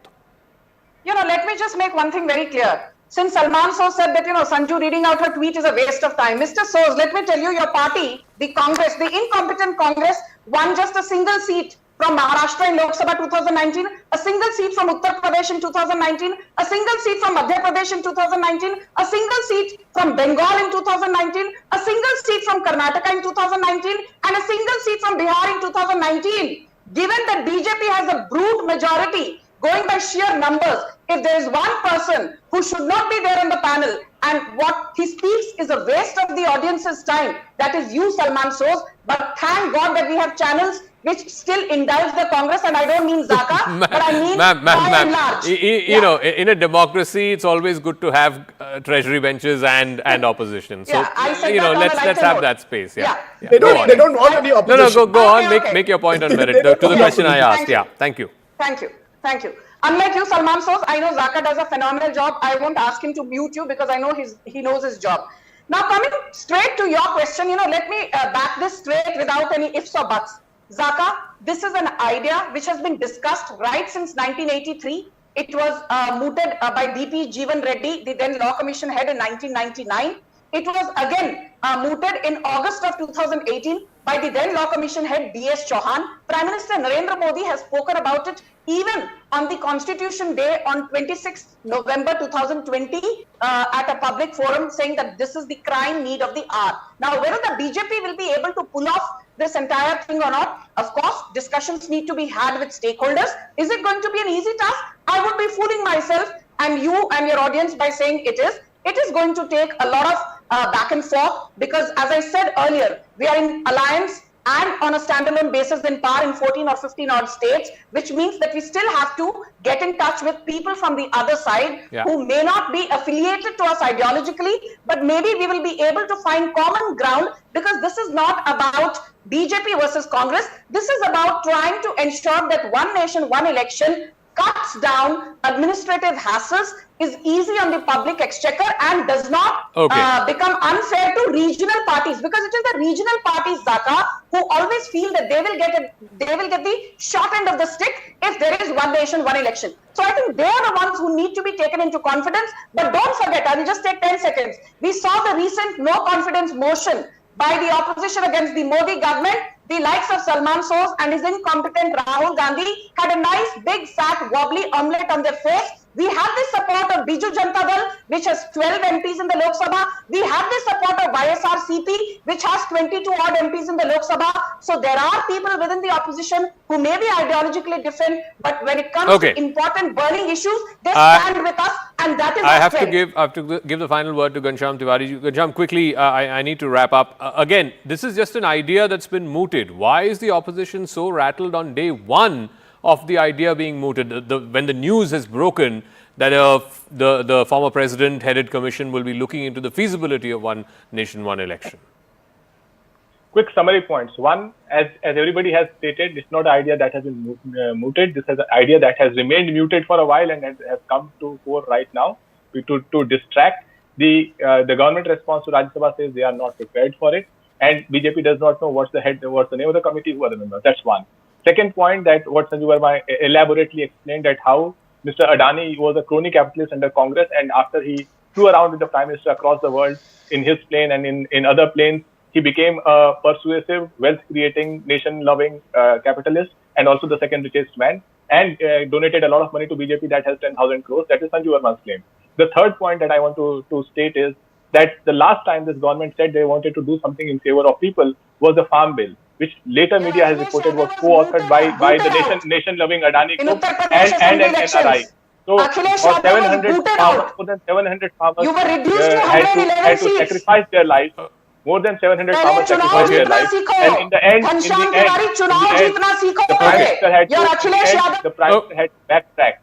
Let me just make one thing very clear. Since Salman Soz said that, Sanju reading out her tweet is a waste of time. Mr. Soz, let me tell you, your party, the Congress, the incompetent Congress, won just a single seat from Maharashtra in Lok Sabha 2019, a single seat from Uttar Pradesh in 2019, a single seat from Madhya Pradesh in 2019, a single seat from Bengal in 2019, a single seat from Karnataka in 2019, and a single seat from Bihar in 2019. Given that BJP has a brute majority, going by sheer numbers, if there is one person who should not be there on the panel and what he speaks is a waste of the audience's time, that is you, Salman Soz. But thank God that we have channels which still indulge the Congress, and I don't mean Zaka, but I mean by and large. In a democracy, it's always good to have treasury benches and opposition. So, let's have that space. They don't want any opposition. No, go on. Make your point on merit to the question I asked. Thank you. Thank you. Unlike you, Salman Soz, I know Zaka does a phenomenal job. I won't ask him to mute you because I know he knows his job. Now, coming straight to your question, let me back this straight without any ifs or buts. Zaka, this is an idea which has been discussed right since 1983. It was mooted by BP Jeevan Reddy, the then Law Commission head, in 1999. It was again mooted in August of 2018 by the then Law Commission head B.S. Chauhan. Prime Minister Narendra Modi has spoken about it even on the Constitution Day on 26 November 2020 at a public forum, saying that this is the crime need of the hour. Now, whether the BJP will be able to pull off this entire thing or not, of course, discussions need to be had with stakeholders. Is it going to be an easy task? I would be fooling myself and you and your audience by saying it is. It is going to take a lot of back and forth because, as I said earlier, we are in alliance and on a standalone basis in power in 14 or 15 odd states, which means that we still have to get in touch with people from the other side who may not be affiliated to us ideologically, but maybe we will be able to find common ground, because this is not about BJP versus Congress. This is about trying to ensure that one nation, one election cuts down administrative hassles, is easy on the public exchequer, and does not become unfair to regional parties, because it is the regional parties, Zaka, who always feel that they will get the short end of the stick if there is one nation, one election. So I think they are the ones who need to be taken into confidence. But don't forget, I will just take 10 seconds. We saw the recent no confidence motion by the opposition against the Modi government. The likes of Salman Soz and his incompetent Rahul Gandhi had a nice big fat wobbly omelette on their face. We have the support of Biju Janata Dal, which has 12 MPs in the Lok Sabha. We have the support of YSRCP, which has 22 odd MPs in the Lok Sabha. So there are people within the opposition who may be ideologically different, but when it comes to important burning issues, they stand with us, and that is I have to give the final word to Ghanshyam Tiwari. Ghanshyam, quickly, I need to wrap up. Again, this is just an idea that's been mooted. Why is the opposition so rattled on day one of the idea being mooted, when the news has broken that the former president-headed commission will be looking into the feasibility of one nation, one election? Quick summary points. One, as everybody has stated, it's not an idea that has been mooted. This is an idea that has remained muted for a while and has come to fore right now to distract. The government response to Rajya Sabha says they are not prepared for it, and BJP does not know what's the name of the committee, who are the members. That's one. Second point, that what Sanjeev Verma elaborately explained, that how Mr. Adani was a crony capitalist under Congress, and after he flew around with the Prime Minister across the world in his plane and in other planes, he became a persuasive, wealth-creating, nation-loving capitalist, and also the second richest man, and donated a lot of money to BJP that has 10,000 crores. That is Sanjeev Verma's claim. The third point that I want to state is that the last time this government said they wanted to do something in favor of people was the Farm Bill, which later media has reported was co-authored by the nation-loving Adani Group and an NRI. So, for 700 farmers, more than 700 farmers had to sacrifice their lives. More than 700 farmers sacrificed their lives. And in the end, the Prime Minister had backtracked.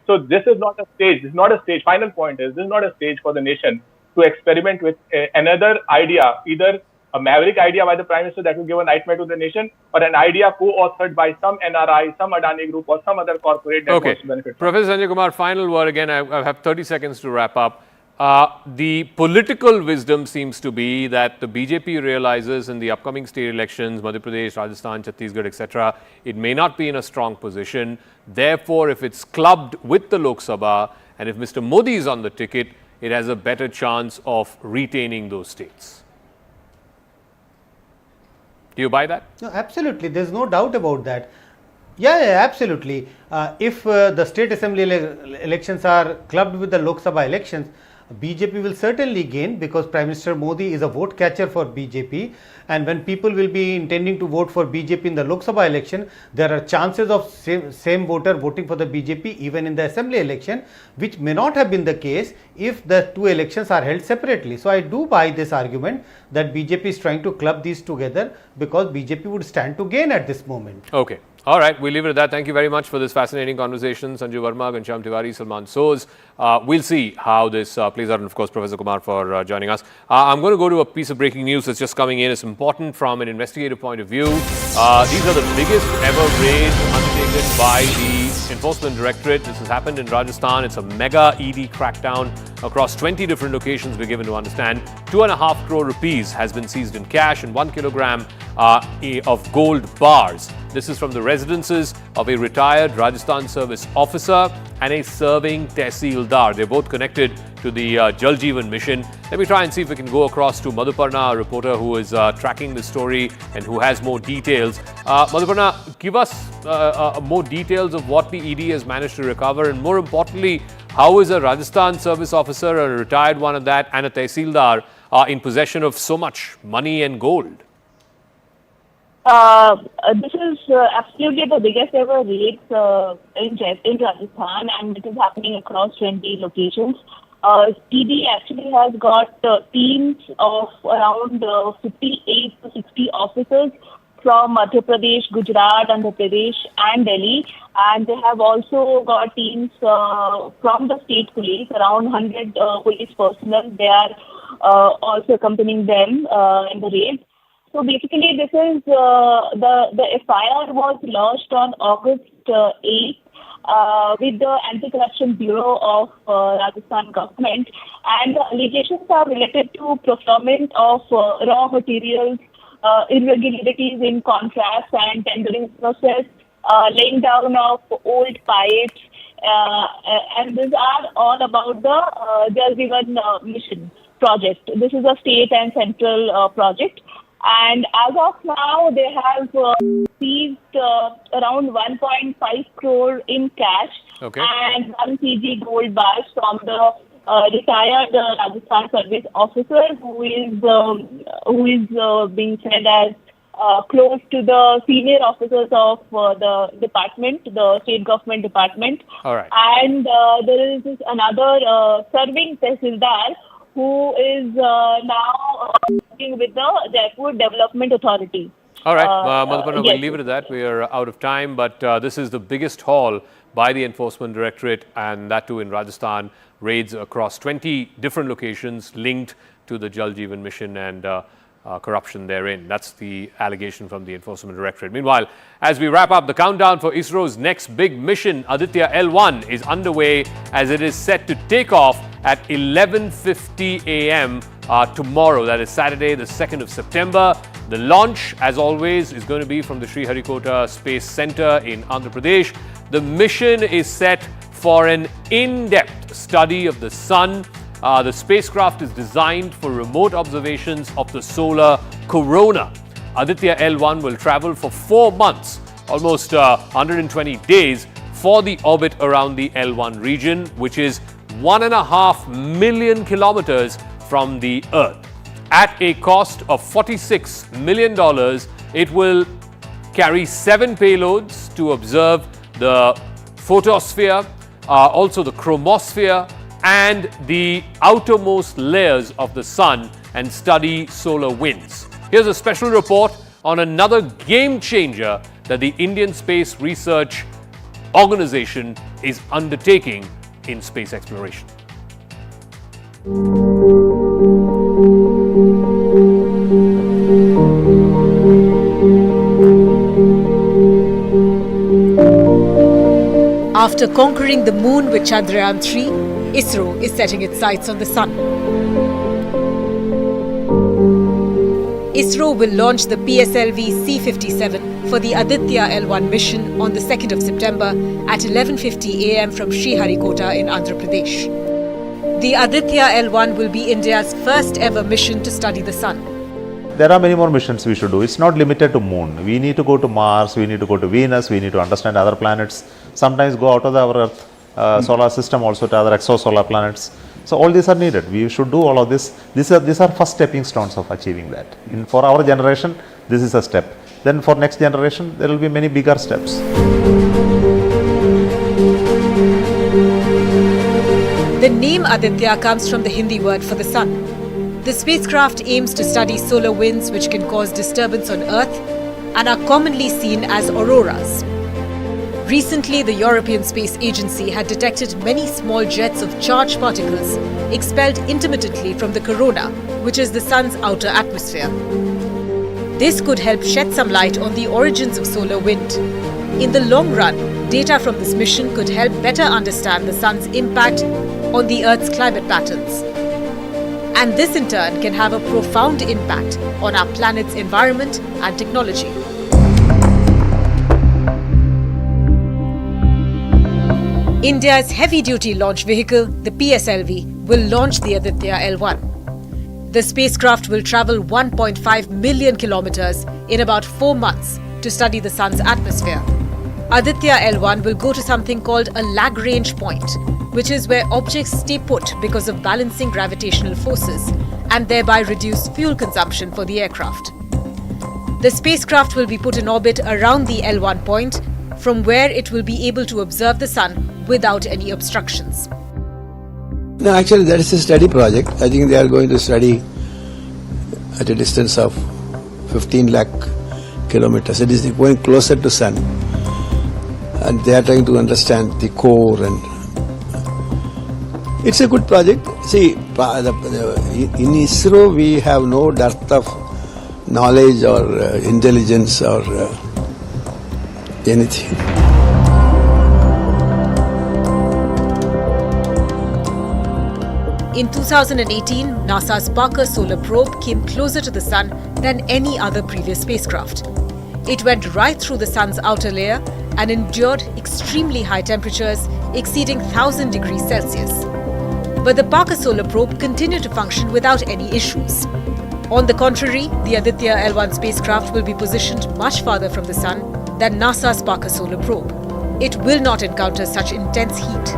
So this is not a stage. This is not a stage. Final point is, this is not a stage for the nation to experiment with another idea, either a maverick idea by the Prime Minister that will give a nightmare to the nation, or an idea co-authored by some NRI, some Adani Group, or some other corporate that wants to benefit. Professor Sanjay Kumar, final word again. I have 30 seconds to wrap up. The political wisdom seems to be that the BJP realizes in the upcoming state elections, Madhya Pradesh, Rajasthan, Chhattisgarh, etc., it may not be in a strong position. Therefore, if it's clubbed with the Lok Sabha, and if Mr. Modi is on the ticket, it has a better chance of retaining those states. Do you buy that? No, absolutely. There's no doubt about that. Yeah, absolutely. If the state assembly elections are clubbed with the Lok Sabha elections, BJP will certainly gain, because Prime Minister Modi is a vote catcher for BJP, and when people will be intending to vote for BJP in the Lok Sabha election, there are chances of same voter voting for the BJP even in the assembly election, which may not have been the case if the two elections are held separately. So I do buy this argument that BJP is trying to club these together because BJP would stand to gain at this moment. Okay. All right, we'll leave it at that. Thank you very much for this fascinating conversation. Sanjeev Verma, Ghanshyam Tiwari, Salman Soz. We'll see how this plays out. And of course, Professor Kumar for joining us. I'm going to go to a piece of breaking news that's just coming in. It's important from an investigative point of view. These are the biggest ever raids undertaken by the Enforcement Directorate. This has happened in Rajasthan. It's a mega ED crackdown across 20 different locations, we're given to understand. 2.5 crore rupees has been seized in cash and 1 kilogram of gold bars. This is from the residences of a retired Rajasthan service officer and a serving tehsildar. They're both connected to the Jal Jeevan mission. Let me try and see if we can go across to Madhuparna, our reporter who is tracking the story and who has more details. Madhuparna, give us more details of what the ED has managed to recover, and more importantly, how is a Rajasthan service officer, a retired one at that, and a Tehsildar in possession of so much money and gold? This is absolutely the biggest ever raid in Rajasthan, and it is happening across 20 locations. ED actually has got teams of around 58 to 60 officers from Madhya Pradesh, Gujarat, Andhra Pradesh and Delhi, and they have also got teams from the state police, around 100 police personnel. They are also accompanying them in the raid. So basically, this is the FIR was launched on August 8th with the Anti-Corruption Bureau of Rajasthan government, and the allegations are related to procurement of raw materials, irregularities in contracts and tendering process, laying down of old pipes, and these are all about the Jal Jeevan mission project. This is a state and central project. And as of now, they have received around 1.5 crore in cash and 1 kg gold bars from the retired Rajasthan service officer who is being said as close to the senior officers of the department, the state government department. All right. And there is another serving Tehsildar who is now working with the Jaipur Development Authority. All right, Madhuparna, yes. we'll leave it at that. We are out of time, but this is the biggest haul by the Enforcement Directorate, and that too in Rajasthan. Raids across 20 different locations linked to the Jal Jeevan mission and corruption therein. That's the allegation from the Enforcement Directorate. Meanwhile, as we wrap up, the countdown for ISRO's next big mission, Aditya L1, is underway as it is set to take off at 11:50 a.m. Tomorrow. That is Saturday, the 2nd of September. The launch, as always, is going to be from the Sriharikota Space Center in Andhra Pradesh. The mission is set for an in-depth study of the sun. The spacecraft is designed for remote observations of the solar corona. Aditya L1 will travel for 4 months, almost 120 days, for the orbit around the L1 region, which is 1.5 million kilometers from the Earth. At a cost of $46 million, it will carry 7 payloads to observe the photosphere, also the chromosphere, and the outermost layers of the sun, and study solar winds. Here's a special report on another game changer that the Indian Space Research Organization is undertaking in space exploration. After conquering the moon with Chandrayaan 3, ISRO is setting its sights on the sun. ISRO will launch the PSLV C-57 for the Aditya L1 mission on the 2nd of September at 11:50 a.m. from Sriharikota in Andhra Pradesh. The Aditya L1 will be India's first ever mission to study the sun. There are many more missions we should do. It's not limited to moon. We need to go to Mars, we need to go to Venus, we need to understand other planets, sometimes go out of our Earth solar system also to other exosolar planets. So all these are needed. We should do all of this. These are first stepping stones of achieving that. For our generation, this is a step. Then for next generation, there will be many bigger steps. The name Aditya comes from the Hindi word for the sun. The spacecraft aims to study solar winds which can cause disturbance on Earth and are commonly seen as auroras. Recently, the European Space Agency had detected many small jets of charged particles expelled intermittently from the corona, which is the sun's outer atmosphere. This could help shed some light on the origins of solar wind. In the long run, data from this mission could help better understand the sun's impact on the Earth's climate patterns. And this in turn can have a profound impact on our planet's environment and technology. India's heavy-duty launch vehicle, the PSLV, will launch the Aditya L1. The spacecraft will travel 1.5 million kilometers in about 4 months to study the sun's atmosphere. Aditya L1 will go to something called a Lagrange point, which is where objects stay put because of balancing gravitational forces and thereby reduce fuel consumption for the aircraft. The spacecraft will be put in orbit around the L1 point, from where it will be able to observe the sun without any obstructions. No, actually that is a study project. I think they are going to study at a distance of 15 lakh kilometers. It is going closer to sun. And they are trying to understand the core, and it's a good project. See, in ISRO we have no dearth of knowledge or intelligence or anything. In 2018, NASA's Parker Solar Probe came closer to the sun than any other previous spacecraft. It went right through the sun's outer layer and endured extremely high temperatures exceeding 1000 degrees Celsius. But the Parker Solar Probe continued to function without any issues. On the contrary, the Aditya L1 spacecraft will be positioned much farther from the sun than NASA's Parker Solar Probe. It will not encounter such intense heat.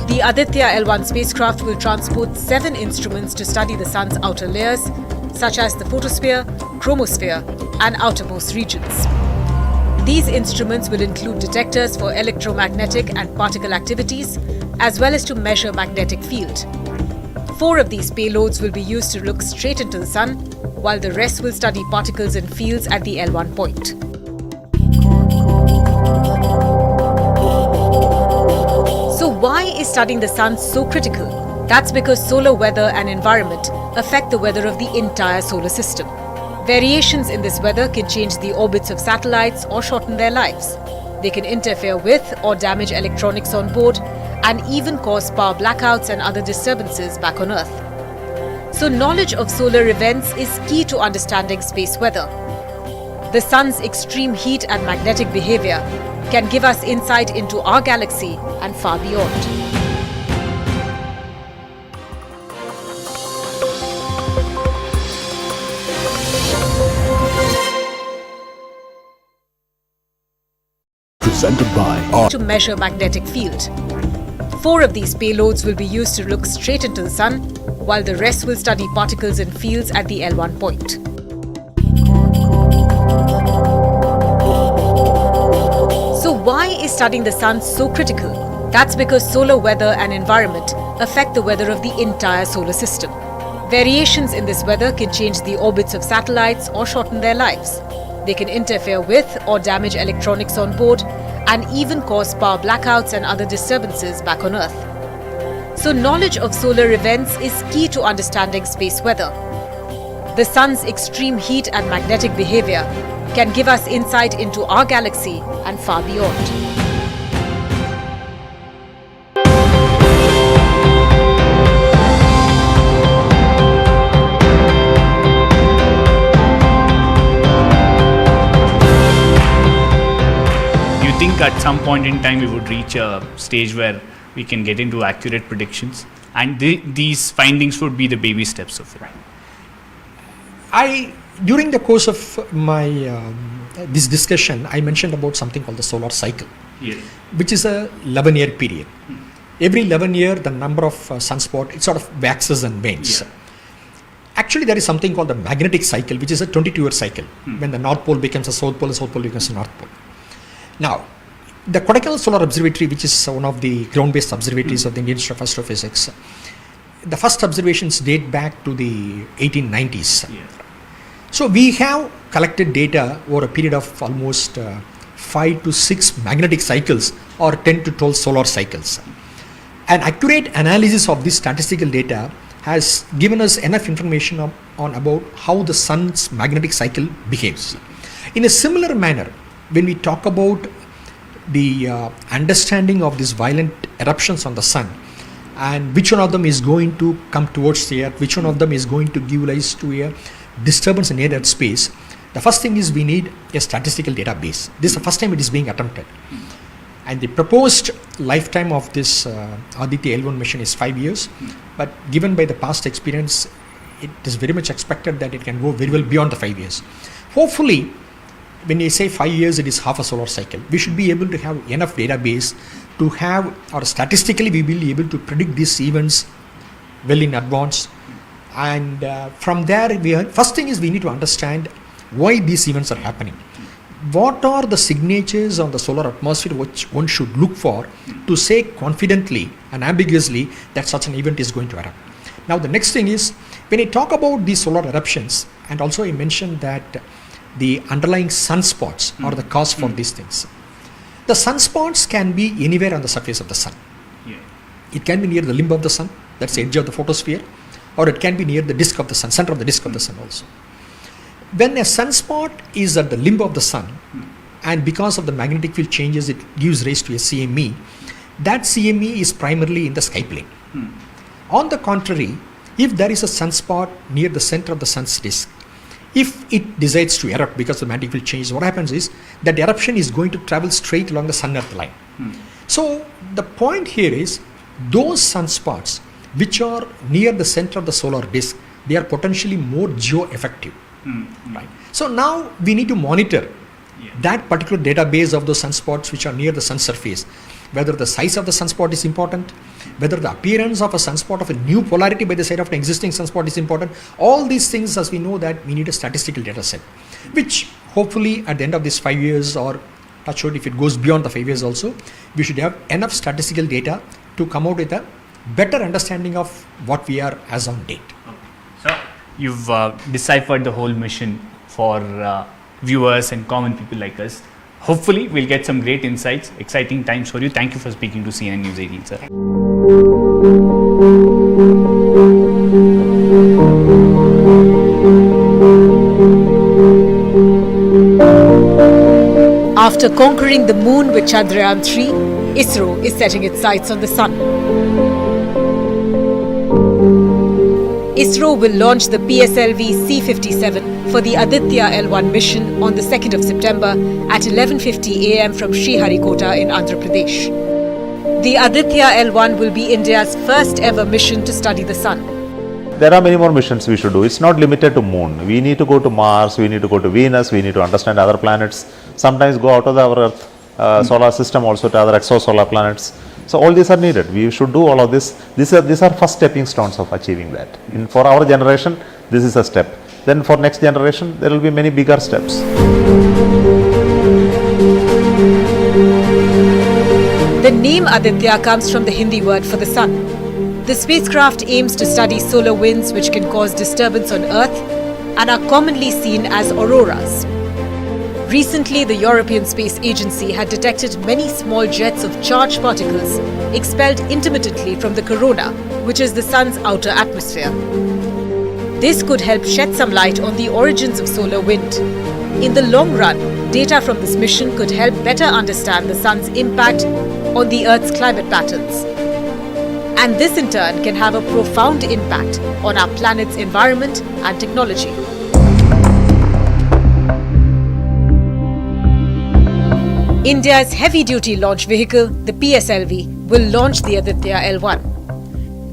The Aditya L1 spacecraft will transport 7 instruments to study the sun's outer layers, such as the photosphere, chromosphere, and outermost regions. These instruments will include detectors for electromagnetic and particle activities, as well as to measure magnetic field. 4 of these payloads will be used to look straight into the sun, while the rest will study particles and fields at the L1 point. So why is studying the sun so critical? That's because solar weather and environment affect the weather of the entire solar system. Variations in this weather can change the orbits of satellites or shorten their lives. They can interfere with or damage electronics on board and even cause power blackouts and other disturbances back on Earth. So knowledge of solar events is key to understanding space weather. The sun's extreme heat and magnetic behavior can give us insight into our galaxy and far beyond. Presented by to measure magnetic field. 4 of these payloads will be used to look straight into the sun, while the rest will study particles and fields at the L1 point. So why is studying the sun so critical? That's because solar weather and environment affect the weather of the entire solar system. Variations in this weather can change the orbits of satellites or shorten their lives. They can interfere with or damage electronics on board and even cause power blackouts and other disturbances back on Earth. So knowledge of solar events is key to understanding space weather. The sun's extreme heat and magnetic behavior can give us insight into our galaxy and far beyond. At some point in time we would reach a stage where we can get into accurate predictions, and these findings would be the baby steps of it. During the course of my this discussion, I mentioned about something called the solar cycle, yes, which is a 11-year period. Every 11 year, the number of sunspot, it sort of waxes and wanes. Yeah. Actually, there is something called the magnetic cycle, which is a 22-year cycle, when the North Pole becomes a South Pole, the South Pole becomes a North Pole. Now, the Kodaikanal Solar Observatory, which is one of the ground-based observatories of the Indian Institute of Astrophysics, the first observations date back to the 1890s. Yeah. So we have collected data over a period of almost 5 to 6 magnetic cycles or 10 to 12 solar cycles. An accurate analysis of this statistical data has given us enough information on about how the sun's magnetic cycle behaves. In a similar manner, when we talk about the understanding of these violent eruptions on the sun and which one of them is going to come towards the earth, which one of them is going to give rise to a disturbance in air at space, The first thing is we need a statistical database. This is the first time it is being attempted. And the proposed lifetime of this Aditya L1 mission is 5 years. But given by the past experience, it is very much expected that it can go very well beyond the 5 years. Hopefully, when you say 5 years, it is half a solar cycle. We should be able to have enough database to have, or statistically, we will be able to predict these events well in advance. And from there, first thing is we need to understand why these events are happening. What are the signatures on the solar atmosphere which one should look for to say confidently and ambiguously that such an event is going to erupt. Now the next thing is, when I talk about these solar eruptions, and also I mentioned that the underlying sunspots are the cause for these things. The sunspots can be anywhere on the surface of the sun. It can be near the limb of the sun, that's the edge of the photosphere, or it can be near the disk of the sun, center of the disk of the sun also. When a sunspot is at the limb of the sun, and because of the magnetic field changes, it gives rise to a CME, that CME is primarily in the sky plane. On the contrary, if there is a sunspot near the center of the sun's disk, if it decides to erupt because the magnetic field changes, what happens is that the eruption is going to travel straight along the sun-earth line. So the point here is, those sunspots which are near the center of the solar disk, they are potentially more geo-effective. Right. So now we need to monitor that particular database of those sunspots which are near the sun surface, whether the size of the sunspot is important, whether the appearance of a sunspot of a new polarity by the side of an existing sunspot is important. All these things, as we know, that we need a statistical data set, which hopefully at the end of this 5 years, or touch wood, if it goes beyond the 5 years also, we should have enough statistical data to come out with a better understanding of what we are as on date. So you've deciphered the whole mission for viewers and common people like us. Hopefully, we'll get some great insights, exciting times for you. Thank you for speaking to CNN News 18, sir. After conquering the moon with Chandrayaan-3, ISRO is setting its sights on the sun. ISRO will launch the PSLV C-57 for the Aditya L1 mission on the 2nd of September at 11:50 am from Sriharikota in Andhra Pradesh. The Aditya L1 will be India's first ever mission to study the sun. There are many more missions we should do. It's not limited to moon. We need to go to Mars, we need to go to Venus, we need to understand other planets, sometimes go out of our Earth solar system also to other exosolar planets. So all these are needed. We should do all of this. These are first stepping stones of achieving that. For our generation, this is a step. Then for next generation, there will be many bigger steps. The name Aditya comes from the Hindi word for the sun. The spacecraft aims to study solar winds which can cause disturbance on Earth and are commonly seen as auroras. Recently, the European Space Agency had detected many small jets of charged particles expelled intermittently from the corona, which is the sun's outer atmosphere. This could help shed some light on the origins of solar wind. In the long run, data from this mission could help better understand the sun's impact on the Earth's climate patterns. And this in turn can have a profound impact on our planet's environment and technology. India's heavy-duty launch vehicle, the PSLV, will launch the Aditya L1.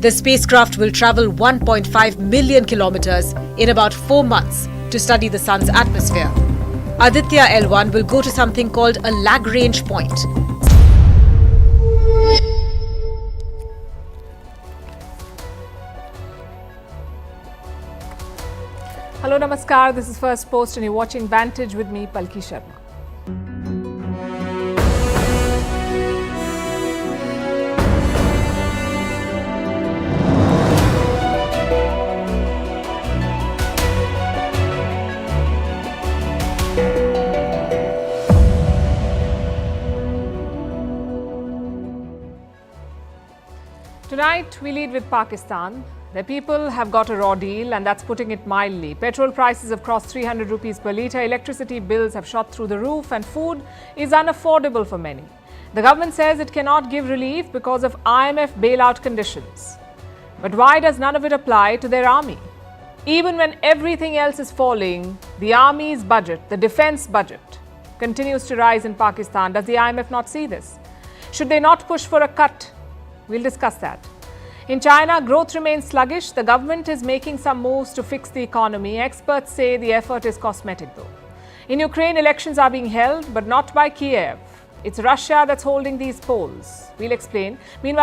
The spacecraft will travel 1.5 million kilometers in about 4 months to study the sun's atmosphere. Aditya L1 will go to something called a Lagrange point. Hello, Namaskar. This is First Post and you're watching Vantage with me, Palki Sharma. Tonight, we lead with Pakistan. Their people have got a raw deal, and that's putting it mildly. Petrol prices have crossed 300 rupees per litre, electricity bills have shot through the roof, and food is unaffordable for many. The government says it cannot give relief because of IMF bailout conditions. But why does none of it apply to their army? Even when everything else is falling, the army's budget, the defense budget, continues to rise in Pakistan. Does the IMF not see this? Should they not push for a cut? We'll discuss that. In China, growth remains sluggish. The government is making some moves to fix the economy. Experts say the effort is cosmetic, though. In Ukraine, elections are being held, but not by Kiev. It's Russia that's holding these polls. We'll explain. Meanwhile,